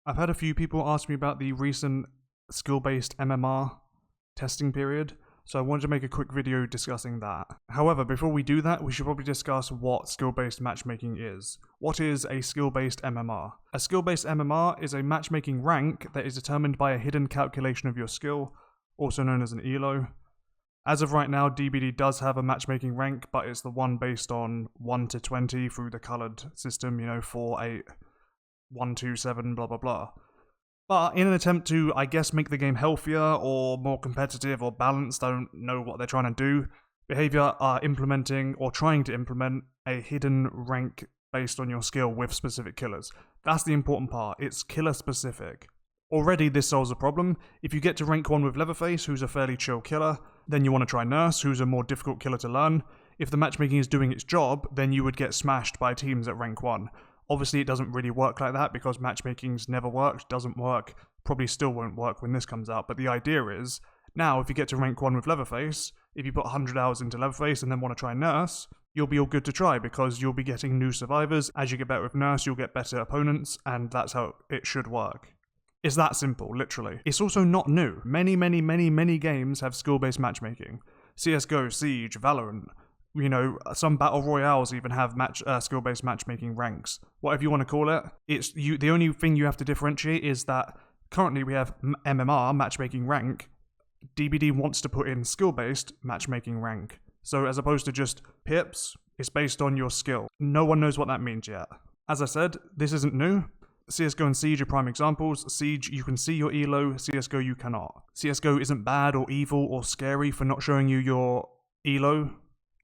I've had a few people ask me about the recent skill-based MMR testing period, so I wanted to make a quick video discussing that. However, before we do that, we should probably discuss what skill-based matchmaking is. What is a skill-based MMR? A skill-based MMR is a matchmaking rank that is determined by a hidden calculation of your skill, also known as an ELO. As of right now, DBD does have a matchmaking rank, but it's the one based on 1 to 20 through the coloured system, 4, 8, 1, 2, 7, blah blah blah. But in an attempt to, I guess, make the game healthier or more competitive or balanced, I don't know what they're trying to do, Behaviour are implementing or trying to implement a hidden rank based on your skill with specific killers. That's the important part, it's killer specific. Already this solves a problem. If you get to rank 1 with Leatherface, who's a fairly chill killer, then you want to try Nurse, who's a more difficult killer to learn. If the matchmaking is doing its job, then you would get smashed by teams at rank 1. Obviously it doesn't really work like that because matchmaking's never worked, doesn't work, probably still won't work when this comes out, but the idea is, now if you get to rank 1 with Leatherface, if you put 100 hours into Leatherface and then want to try Nurse, you'll be all good to try because you'll be getting new survivors. As you get better with Nurse, you'll get better opponents, and that's how it should work. It's that simple, literally. It's also not new. Many games have skill-based matchmaking. CSGO, Siege, Valorant, some battle royales even have skill-based matchmaking ranks. Whatever you want to call it. The only thing you have to differentiate is that currently we have MMR, matchmaking rank. DBD wants to put in skill-based matchmaking rank. So as opposed to just pips, it's based on your skill. No one knows what that means yet. As I said, this isn't new. CSGO and Siege are prime examples. Siege, you can see your ELO, CSGO you cannot. CSGO isn't bad or evil or scary for not showing you your ELO,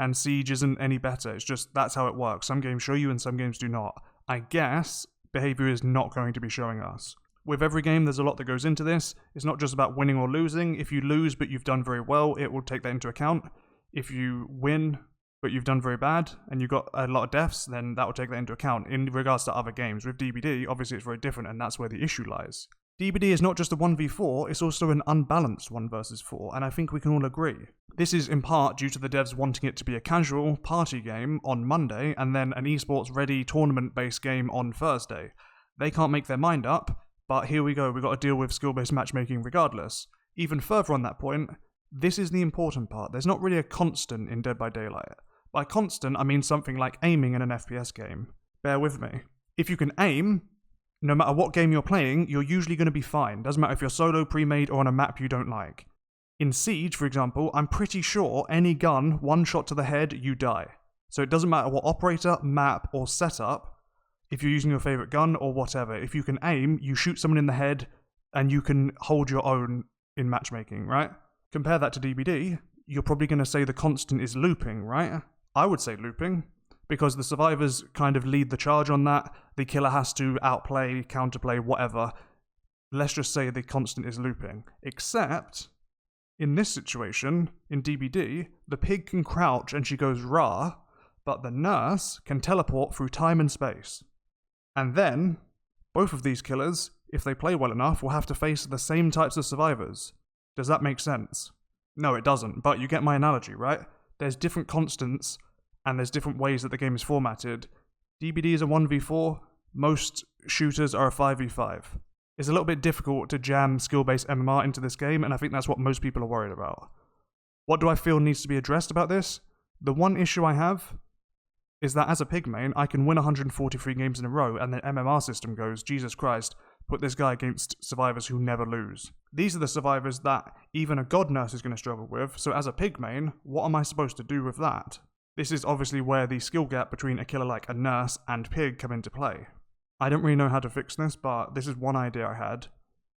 and Siege isn't any better. It's just, that's how it works. Some games show you and some games do not. I guess behavior is not going to be showing us. With every game, there's a lot that goes into this. It's not just about winning or losing. If you lose but you've done very well, it will take that into account. If you win but you've done very bad and you've got a lot of deaths, then that will take that into account. In regards to other games, with DBD, obviously it's very different, and that's where the issue lies. DBD is not just a 1v4, it's also an unbalanced 1 versus 4, and I think we can all agree. This is in part due to the devs wanting it to be a casual party game on Monday, and then an esports ready tournament-based game on Thursday. They can't make their mind up, but here we go, we've got to deal with skill-based matchmaking regardless. Even further on that point, this is the important part. There's not really a constant in Dead by Daylight. By constant, I mean something like aiming in an FPS game. Bear with me. If you can aim, no matter what game you're playing, you're usually going to be fine. Doesn't matter if you're solo, pre-made, or on a map you don't like. In Siege, for example, I'm pretty sure any gun, 1 shot to the head, you die. So it doesn't matter what operator, map, or setup, if you're using your favourite gun or whatever. If you can aim, you shoot someone in the head, and you can hold your own in matchmaking, right? Compare that to DBD, you're probably going to say the constant is looping, right? I would say looping, because the survivors kind of lead the charge on that. The killer has to outplay, counterplay, whatever. Let's just say the constant is looping. Except, in this situation, in DBD, the pig can crouch and she goes rah, but the nurse can teleport through time and space. And then, both of these killers, if they play well enough, will have to face the same types of survivors. Does that make sense? No, it doesn't, but you get my analogy, right? There's different constants, and there's different ways that the game is formatted. DBD is a 1v4, most shooters are a 5v5. It's a little bit difficult to jam skill-based MMR into this game, and I think that's what most people are worried about. What do I feel needs to be addressed about this? The one issue I have is that as a pig main, I can win 143 games in a row, and the MMR system goes, Jesus Christ, put this guy against survivors who never lose. These are the survivors that even a god nurse is going to struggle with, so as a pig main, what am I supposed to do with that? This is obviously where the skill gap between a killer like a nurse and pig come into play. I don't really know how to fix this, but this is one idea I had.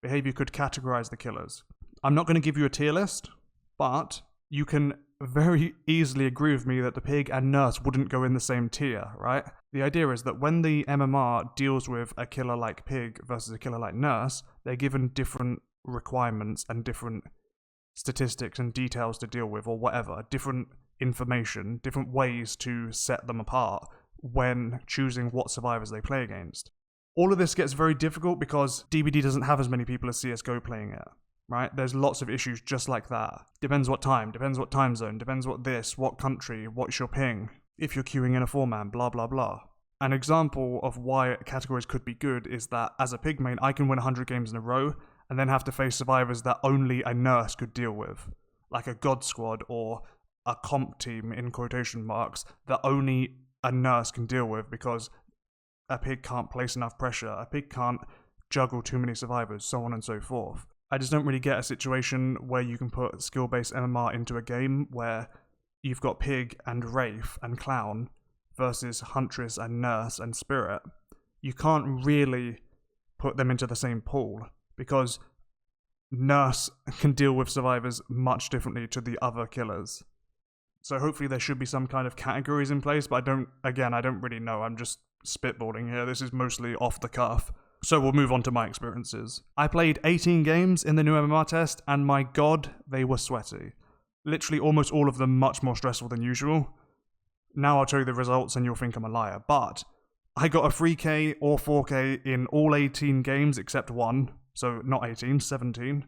Behavior could categorize the killers. I'm not going to give you a tier list, but you can very easily agree with me that the pig and nurse wouldn't go in the same tier, right? The idea is that when the MMR deals with a killer like pig versus a killer like nurse, they're given different requirements and different statistics and details to deal with, or whatever, different information, different ways to set them apart when choosing what survivors they play against. All of this gets very difficult because DBD doesn't have as many people as CSGO playing it, right? There's lots of issues just like that. Depends what time, depends what time zone, depends what this, what country, what's your ping, if you're queuing in a 4-man, blah blah blah. An example of why categories could be good is that as a pig main, I can win 100 games in a row and then have to face survivors that only a nurse could deal with, like a god squad or a comp team in quotation marks that only a nurse can deal with because a pig can't place enough pressure, a pig can't juggle too many survivors, so on and so forth. I just don't really get a situation where you can put skill-based MMR into a game where you've got pig and wraith and clown versus huntress and nurse and spirit. You can't really put them into the same pool because nurse can deal with survivors much differently to the other killers. So hopefully there should be some kind of categories in place, but I don't really know. I'm just spitballing here. This is mostly off the cuff. So we'll move on to my experiences. I played 18 games in the new MMR test, and my god, they were sweaty. Literally almost all of them much more stressful than usual. Now I'll tell you the results and you'll think I'm a liar, but I got a 3k or 4k in all 18 games except one, so not 18, 17,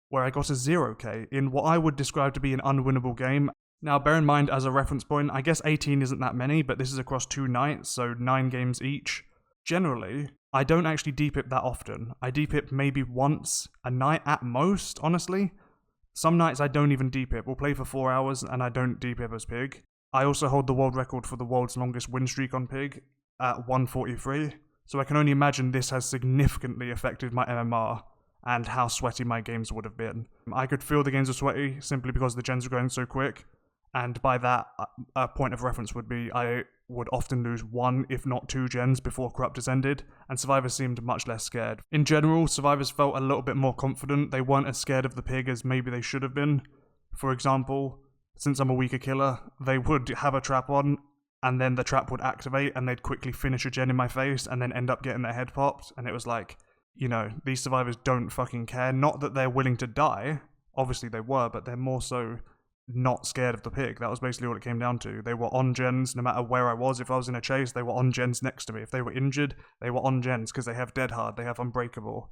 where I got a 0k in what I would describe to be an unwinnable game. Now bear in mind as a reference point, I guess 18 isn't that many, but this is across 2 nights, so 9 games each. Generally, I don't actually depip that often. I depip maybe once a night at most, honestly. Some nights I don't even depip. We'll play for 4 hours and I don't depip as pig. I also hold the world record for the world's longest win streak on pig at 143, so I can only imagine this has significantly affected my MMR and how sweaty my games would have been. I could feel the games were sweaty simply because the gens were going so quick, and by that, a point of reference would be I would often lose 1 if not 2 gens before Corruptors ended, and survivors seemed much less scared. In general, survivors felt a little bit more confident. They weren't as scared of the pig as maybe they should have been. For example, since I'm a weaker killer, they would have a trap on, and then the trap would activate, and they'd quickly finish a gen in my face, and then end up getting their head popped, and it was like, you know, these survivors don't fucking care. Not that they're willing to die, obviously they were, but they're more so not scared of the pig. That was basically all it came down to. They were on gens no matter where I was. If I was in a chase, they were on gens next to me. If they were injured, they were on gens because they have Dead Hard, they have Unbreakable.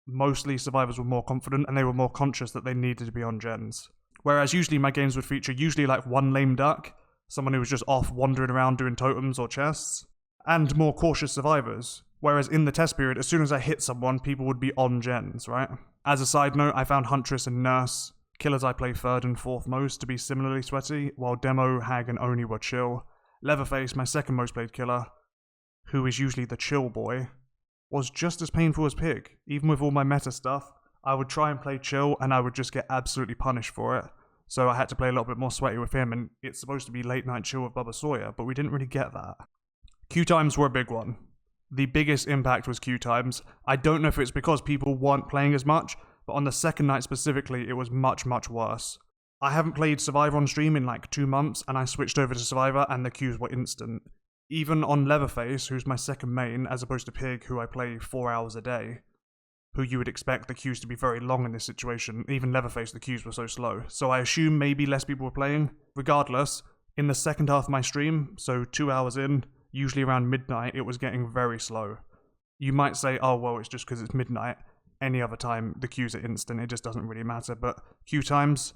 Mostly survivors were more confident, and they were more conscious that they needed to be on gens. Whereas usually my games would feature like one lame duck, someone who was just off wandering around doing totems or chests, and more cautious survivors. Whereas in the test period, as soon as I hit someone, people would be on gens, right? As a side note, I found Huntress and Nurse, killers I play 3rd and 4th most, to be similarly sweaty, while Demo, Hag and Oni were chill. Leatherface, my second most played killer, who is usually the chill boy, was just as painful as Pig. Even with all my meta stuff, I would try and play chill and I would just get absolutely punished for it. So I had to play a little bit more sweaty with him, and it's supposed to be late night chill with Bubba Sawyer, but we didn't really get that. Queue times were a big one. The biggest impact was queue times. I don't know if it's because people weren't playing as much, but on the second night specifically, it was much, much worse. I haven't played Survivor on stream in like 2 months, and I switched over to Survivor and the queues were instant. Even on Leatherface, who's my second main, as opposed to Pig, who I play 4 hours a day, who you would expect the queues to be very long in this situation, even Leatherface, the queues were so slow. So I assume maybe less people were playing. Regardless, in the second half of my stream, so 2 hours in, usually around midnight, it was getting very slow. You might say, oh, well, it's just because it's midnight. Any other time, the queues are instant, it just doesn't really matter. But queue times,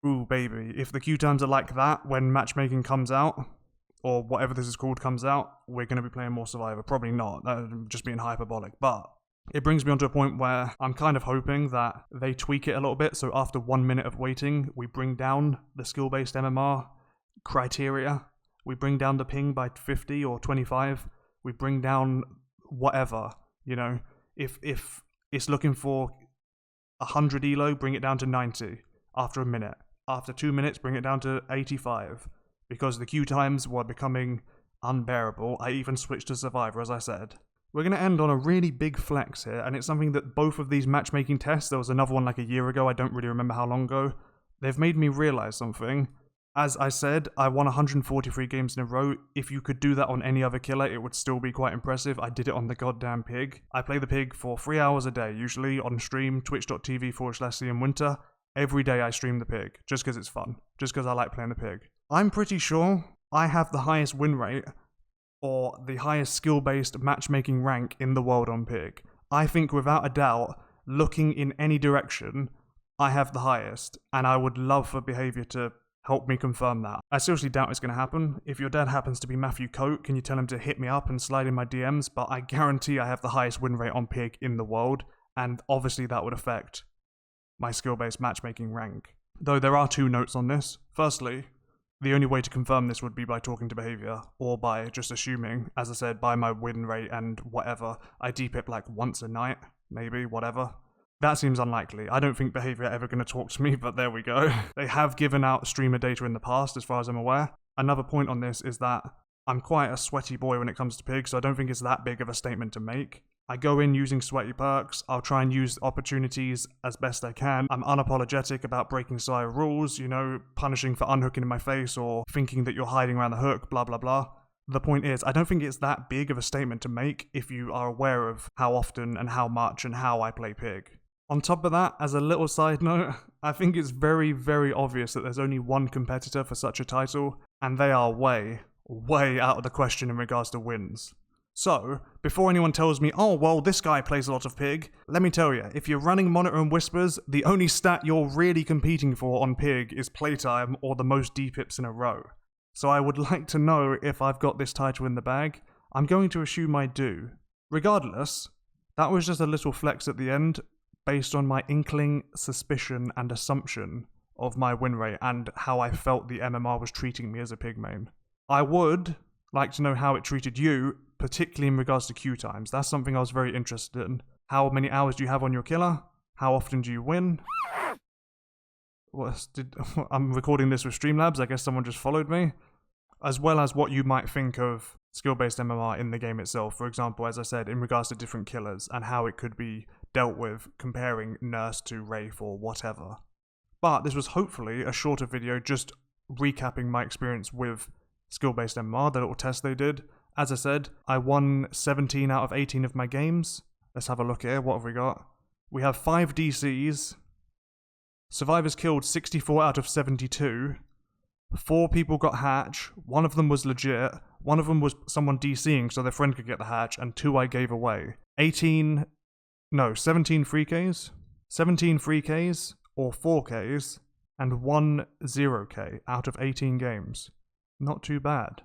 ooh, baby. If the queue times are like that when matchmaking comes out, or whatever this is called comes out, we're going to be playing more Survivor. Probably not, just being hyperbolic. But it brings me on to a point where I'm kind of hoping that they tweak it a little bit, so after 1 minute of waiting, we bring down the skill-based MMR criteria. We bring down the ping by 50 or 25. We bring down whatever, you know. If it's looking for 100 elo, bring it down to 90 after a minute. After 2 minutes, bring it down to 85. Because the queue times were becoming unbearable. I even switched to Survivor, as I said. We're going to end on a really big flex here, and it's something that both of these matchmaking tests, there was another one like a year ago, I don't really remember how long ago, they've made me realize something. As I said, I won 143 games in a row. If you could do that on any other killer, it would still be quite impressive. I did it on the goddamn pig. I play the pig for 3 hours a day, usually on stream, twitch.tv/CMWinter. Every day I stream the pig, just because it's fun, just because I like playing the pig. I'm pretty sure I have the highest win rate, or the highest skill-based matchmaking rank in the world on pig. I think without a doubt, looking in any direction, I have the highest, and I would love for behavior to help me confirm that. I seriously doubt it's going to happen. If your dad happens to be Matthew Coate, can you tell him to hit me up and slide in my DMs? But I guarantee I have the highest win rate on Pig in the world, and obviously that would affect my skill-based matchmaking rank. Though there are 2 notes on this. Firstly, the only way to confirm this would be by talking to behavior, or by just assuming, as I said, by my win rate and whatever. I depip like once a night, maybe, whatever. That seems unlikely. I don't think behavior are ever going to talk to me, but there we go. They have given out streamer data in the past, as far as I'm aware. Another point on this is that I'm quite a sweaty boy when it comes to Pig, so I don't think it's that big of a statement to make. I go in using sweaty perks, I'll try and use opportunities as best I can. I'm unapologetic about breaking Sire rules, you know, punishing for unhooking in my face or thinking that you're hiding around the hook, blah blah blah. The point is, I don't think it's that big of a statement to make if you are aware of how often and how much and how I play Pig. On top of that, as a little side note, I think it's very, very obvious that there's only one competitor for such a title, and they are way, way out of the question in regards to wins. So, before anyone tells me, oh, well, this guy plays a lot of Pig, let me tell you, if you're running Monitor and Whispers, the only stat you're really competing for on Pig is playtime or the most depips in a row. So I would like to know if I've got this title in the bag. I'm going to assume I do. Regardless, that was just a little flex at the end, based on my inkling, suspicion, and assumption of my win rate and how I felt the MMR was treating me as a Pig main. I would like to know how it treated you, particularly in regards to queue times. That's something I was very interested in. How many hours do you have on your killer? How often do you win? I'm recording this with Streamlabs, I guess someone just followed me. As well as what you might think of skill-based MMR in the game itself. For example, as I said, in regards to different killers and how it could be dealt with comparing Nurse to Wraith or whatever. But this was hopefully a shorter video just recapping my experience with skill-based MMR, the little test they did. As I said, I won 17 out of 18 of my games. Let's have a look here. What have we got? We have 5 DCs. Survivors killed 64 out of 72. 4 people got hatch. 1 of them was legit. 1 of them was someone DCing so their friend could get the hatch, and 2 I gave away. 17 free Ks. 17 free Ks or 4 Ks and 1 0K out of 18 games. Not too bad.